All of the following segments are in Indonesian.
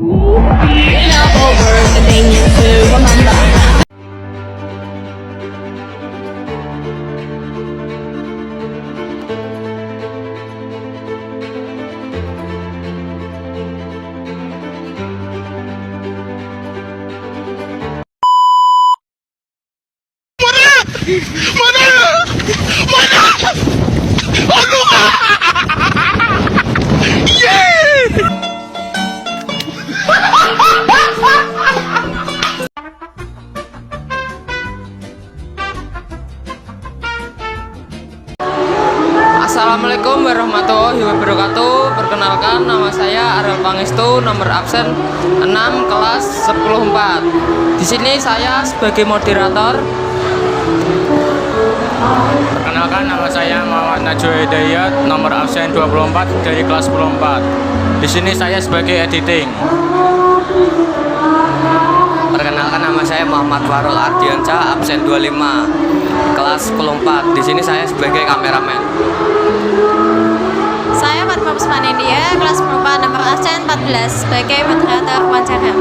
Enough over the things to remember. Assalamualaikum warahmatullahi wabarakatuh. Perkenalkan, nama saya Ariel Pangestu, nomor absen 6 kelas 104. Di sini saya sebagai moderator. Perkenalkan, nama saya Muhammad Najwa Hidayat, nomor absen 24 dari kelas 104. Di sini saya sebagai editing. Perkenalkan, nama saya Muhammad Farul Ardiansyah, absen 25, kelas 104. Di sini saya sebagai kameramen. Saya Fatma Puspanindia, kelas 4 nomor absen 14 sebagai moderator wawancara.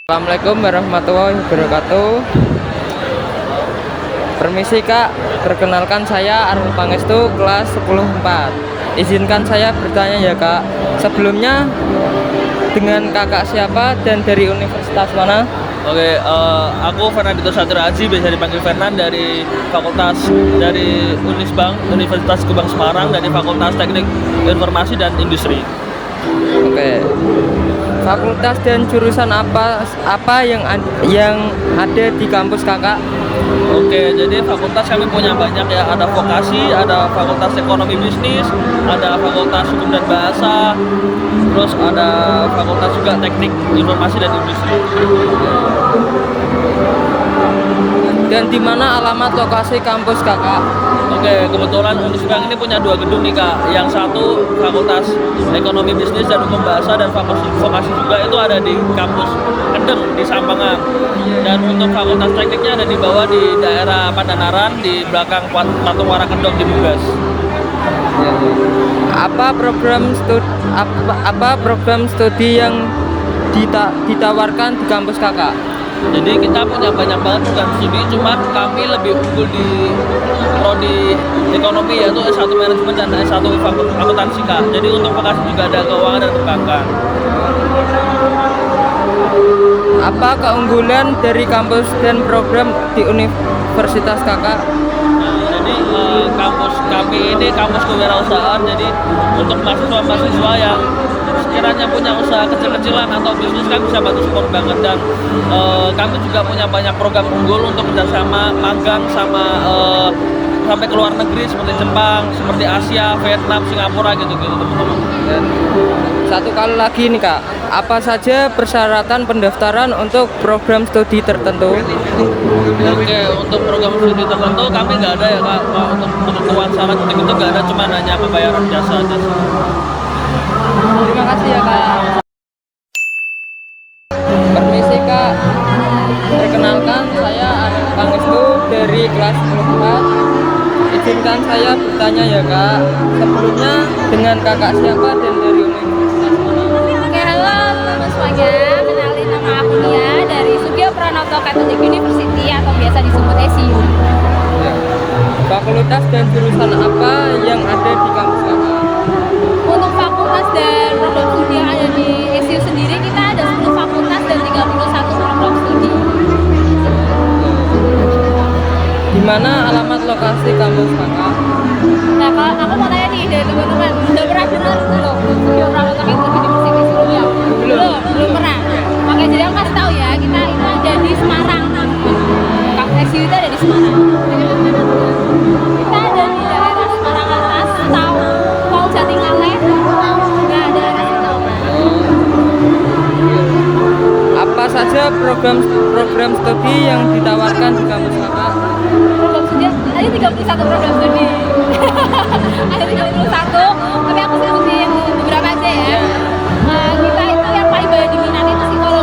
Assalamualaikum warahmatullahi wabarakatuh. Permisi Kak, perkenalkan saya Ariel Pangestu, kelas 104. Izinkan saya bertanya ya Kak, sebelumnya dengan kakak siapa dan dari universitas mana? Oke, aku Fernandito Satrio Aji, biasa dipanggil Fernan, dari Unisbank, Universitas Gebang Semarang, dari Fakultas Teknik Informasi dan Industri. Oke. Fakultas dan jurusan apa yang ada di kampus Kakak? Oke, jadi fakultas kami punya banyak ya, ada vokasi, ada fakultas ekonomi bisnis, ada fakultas hukum dan bahasa, terus ada fakultas juga teknik informasi dan industri. Dan di mana alamat lokasi kampus Kakak? Oke, kebetulan Unisbank ini punya 2 gedung nih Kak. Yang satu fakultas ekonomi bisnis dan hukum bahasa, dan vokasi juga itu ada di kampus Kendeng di Sampangan. Dan untuk fakultas tekniknya ada di bawah di daerah Pandanaran, di belakang Patung Wara Kendong di Bugas. Apa program studi yang ditawarkan di kampus Kakak? Jadi kita punya banyak banget program studi, cuman kami lebih unggul di prodi ekonomi, yaitu S1 manajemen dan S1 akuntansi Kak. Jadi untuk vokasi juga ada keuangan dan perbankan. Apa keunggulan dari kampus dan program di universitas Kakak? Jadi kampus kami ini kampus kewirausahaan. Jadi untuk mahasiswa-mahasiswa yang sekiranya punya usaha kecil-kecilan atau bisnis, kami bisa bantu support banget. Dan kami juga punya banyak program unggul untuk kerjasama magang sama sampai ke luar negeri seperti Jepang, seperti Asia, Vietnam, Singapura gitu-gitu teman-teman. Dan satu kali lagi nih Kak, apa saja persyaratan pendaftaran untuk program studi tertentu? Oke, untuk program studi tertentu kami nggak ada ya Kak. Untuk ketentuan syarat itu nggak ada, cuma hanya pembayaran jasa aja. Terima kasih ya Kak. Permisi Kak, perkenalkan saya Ariel Pangestu dari kelas 4. Izinkan saya bertanya ya Kak, sebelumnya dengan kakak siapa dan dari universitas mana? Oke, halo teman-teman semuanya, kenalin nama aku Nia dari Sugio Pranoto Catholic University atau biasa disebut SIU. Ya. Fakultas dan jurusan apa yang ada di kampus Kakak? Untuk fakultas dan program studi yang ada di SIU sendiri, kita ada 10 fakultas dan 31 program studi. Di mana alamat lokasi kampus Kakak? Nah, kalau aku mau tanya nih dari teman-teman, udah pernah dengar belum Sugio Pranoto Catholic University sebelumnya? Belum pernah. Oke, jadi aku kasih tahu ya, kita itu ada di Semarang. Kampus SIU itu ada di Semarang. Kita ada di daerah Semarang Atas, tahu Pol Jatingaleh. Nah, daerah situ. Apa saja program studi yang ditawarkan di kampus Kakak? Program studi ada 31 program studi. Ada 31, tapi aku sebutin beberapa aja ya. Kita itu yang paling banyak diminati itu psikologi.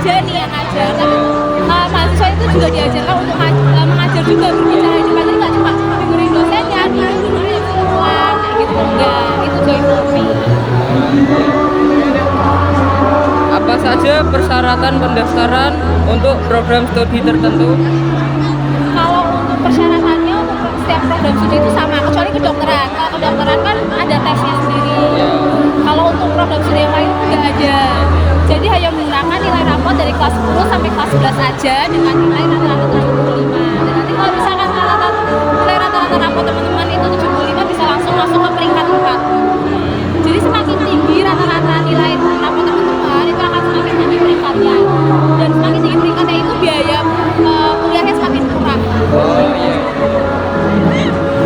aja niat aja, tapi mahasiswa itu juga diajarkan untuk mengajar juga berbicara di depan, jadi nggak cuma dengerin dosennya, dengerin ulang kayak gitu, enggak, itu join kopi. Apa saja persyaratan pendaftaran untuk program studi tertentu? Kalau untuk persyaratannya untuk setiap program studi itu sama, kecuali kedokteran. Kalau kedokteran kan ada tesnya sendiri. Kalau untuk program studi yang lain nggak ada. Jadi hanya menggunakan nilai rapot dari kelas 10 sampai kelas 11 aja dengan nilai rata-rata 75. Dan nanti kalau misalkan nilai rata-rata rapot teman-teman itu 75 bisa langsung masuk ke peringkat 4. Jadi semakin tinggi rata-rata nilai rapot teman-teman itu akan semakin tinggi peringkatnya. Dan semakin tinggi peringkatnya itu biaya kuliahnya semakin murah. Oh iya.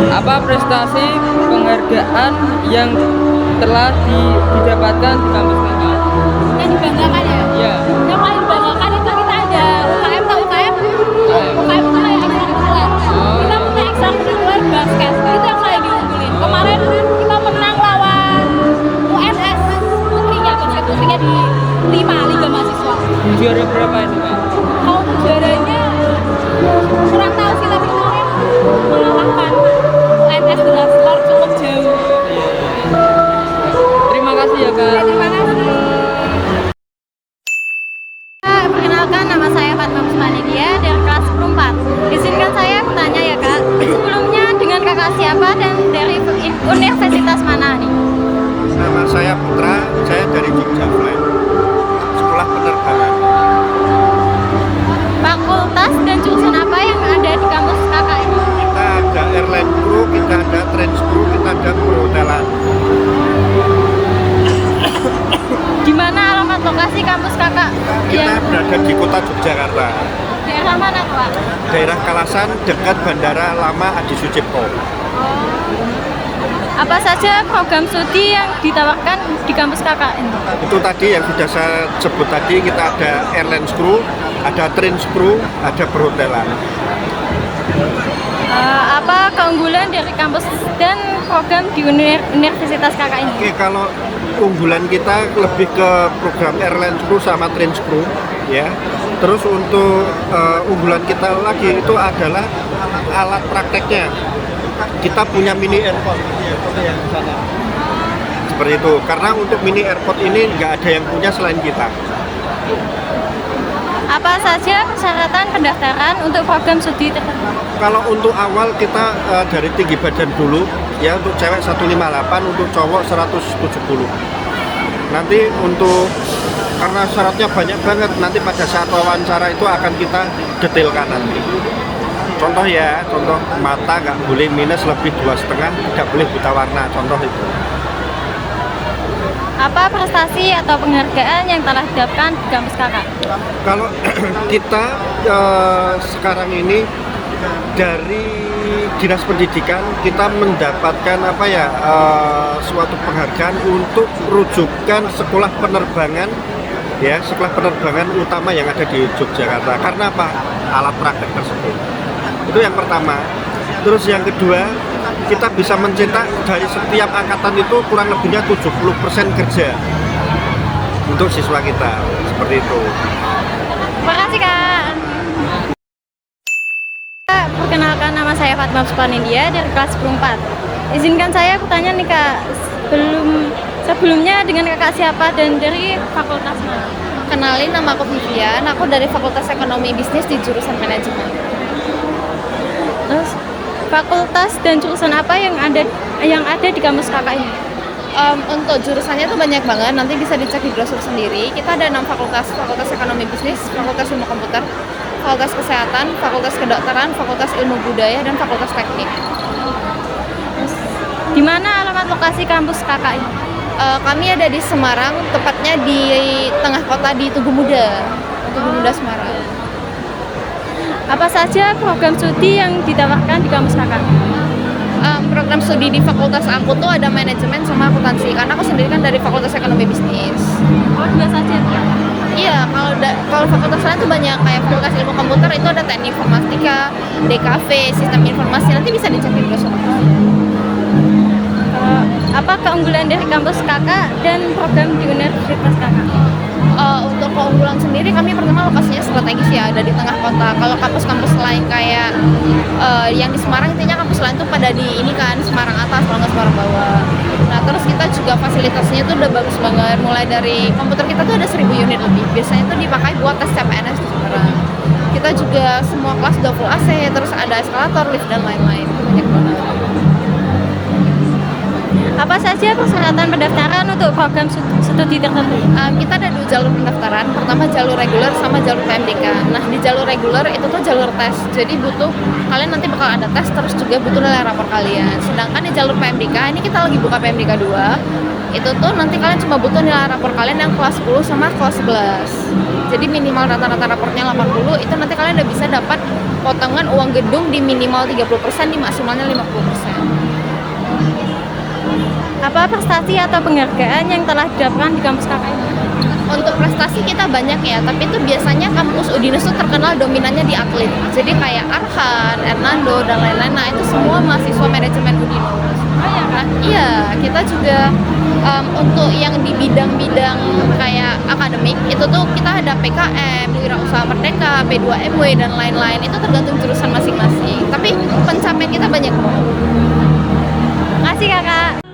Apa prestasi penghargaan yang telah didapatkan di kampus kakak? Yang dibanggakan ya? Iya. Yang paling dibanggakan itu kita ada UKM, tau UKM? UKM itu kayak ekstrakurikuler. Kita punya ekstrakurikuler basket, itu yang paling diunggulin. Kemarin kita menang lawan UNS putrinya, basket putrinya di 5 Liga Mahasiswa. Juara berapa itu kak? Kalau untuk juaranya kurang tahu sih, tapi kemarin mengalahkan UNS dengan skor cukup jauh. Terima kasih ya kak. Terima kasih. Perkenalkan, nama saya Fatma Busmanidia dari kelas 10 4. Izinkan saya bertanya ya kak, sebelumnya dengan kakak siapa dan dari universitas mana nih? Nama saya Putra, saya dari Jogja Flight, sekolah penerbangan. Fakultas dan jurusan apa yang ada di kampus kakak ini? Kita ada airline crew, kita ada trans crew, kita ada perhotelan. Di mana alamat lokasi kampus kakak? Kita berada di kota Yogyakarta, Daerah mana tuh pak? daerah Kalasan, dekat Bandara Lama Adi Sucipto. Apa saja program studi yang ditawarkan di kampus kakak ini? Itu tadi yang sudah saya sebut tadi, kita ada airline crew, ada trans crew, ada perhotelan. Apa keunggulan dari kampus dan program di universitas kakak ini? Oke, kalau unggulan kita lebih ke program airline crew sama trans crew, ya. Terus untuk unggulan kita lagi itu adalah alat prakteknya. Kita punya mini airport yang di sana. Seperti itu. Karena untuk mini airport ini nggak ada yang punya selain kita. Apa saja persyaratan pendaftaran untuk program studi tertentu? Kalau untuk awal kita dari tinggi badan dulu, ya untuk cewek 158, untuk cowok 170. Nanti untuk karena syaratnya banyak banget, nanti pada saat wawancara itu akan kita detailkan nanti. Contoh ya, contoh mata nggak boleh minus lebih 2,5, nggak boleh buta warna, contoh itu. Apa prestasi atau penghargaan yang telah didapatkan di kampus kakak? Kalau kita sekarang ini dari Dinas Pendidikan kita mendapatkan suatu penghargaan untuk rujukan sekolah penerbangan, ya, sekolah penerbangan utama yang ada di Yogyakarta. Karena apa? Alat praktek tersebut. Itu yang pertama. Terus yang kedua, kita bisa mencetak dari setiap angkatan itu kurang lebihnya 70% kerja untuk siswa kita, seperti itu. Terima kasih kak. Perkenalkan, nama saya Fatma Busmanidia dari kelas 10 4. Izinkan saya bertanya nih kak, sebelumnya dengan kakak siapa dan dari fakultas mana? Kenalin, nama aku Vivian, aku dari Fakultas Ekonomi Bisnis di jurusan Manajemen. Terus fakultas dan jurusan apa yang ada di kampus kakak ini? Untuk jurusannya tuh banyak banget, nanti bisa dicek di brosur sendiri. Kita ada 6 fakultas: Fakultas Ekonomi Bisnis, Fakultas Ilmu Komputer, Fakultas Kesehatan, Fakultas Kedokteran, Fakultas Ilmu Budaya, dan Fakultas Teknik. Di mana alamat lokasi kampus kakak ini? Kami ada di Semarang, tepatnya di tengah kota di Tugu Muda Semarang. Apa saja program studi yang ditawarkan di kampus kakak? Program studi di fakultas aku tuh ada manajemen sama akuntansi, karena aku sendiri kan dari Fakultas Ekonomi Bisnis. Oh, dua saja? Iya, kalau fakultas lain tuh banyak, kayak Fakultas Ilmu Komputer itu ada Teknik Informatika, DKV, Sistem Informasi, nanti bisa dicek di brosur. Apa keunggulan dari kampus kakak dan program di universitas kakak? Untuk keunggulan sendiri kami pertama lokasinya strategis ya, ada di tengah kota. Kalau kampus-kampus lain kayak yang di Semarang, intinya kampus lain tuh pada di ini kan Semarang atas kalau nggak Semarang bawah. Nah terus kita juga fasilitasnya tuh udah bagus banget, mulai dari komputer kita tuh ada 1000 unit lebih, biasanya tuh dipakai buat tes CPNS di Semarang. Kita juga semua kelas udah full AC, terus ada eskalator, lift dan lain-lain, banyak banget. Apa saja persyaratan pendaftaran untuk program studi tertentu? Kita ada 2 jalur pendaftaran, pertama jalur reguler sama jalur PMDK. Nah di jalur reguler itu tuh jalur tes, jadi butuh kalian nanti bakal ada tes, terus juga butuh nilai rapor kalian. Sedangkan di jalur PMDK ini kita lagi buka PMDK 2, itu tuh nanti kalian cuma butuh nilai rapor kalian yang kelas 10 sama kelas 11. Jadi minimal rata-rata rapornya 80, itu nanti kalian udah bisa dapat potongan uang gedung di minimal 30%, di maksimalnya 50%. Apa prestasi atau penghargaan yang telah didapatkan di kampus kakak ini? Untuk prestasi kita banyak ya, tapi itu biasanya kampus Udinus tuh terkenal dominannya di atlet. Jadi kayak Arhan, Hernando, dan lain-lain. Nah itu semua mahasiswa manajemen Udinus. Oh ya kan? Iya, kita juga untuk yang di bidang-bidang kayak akademik itu tuh kita ada PKM, Wirausaha Merdeka, P2MW dan lain-lain. Itu tergantung jurusan masing-masing. Tapi pencapaian kita banyak banget. Makasih kakak.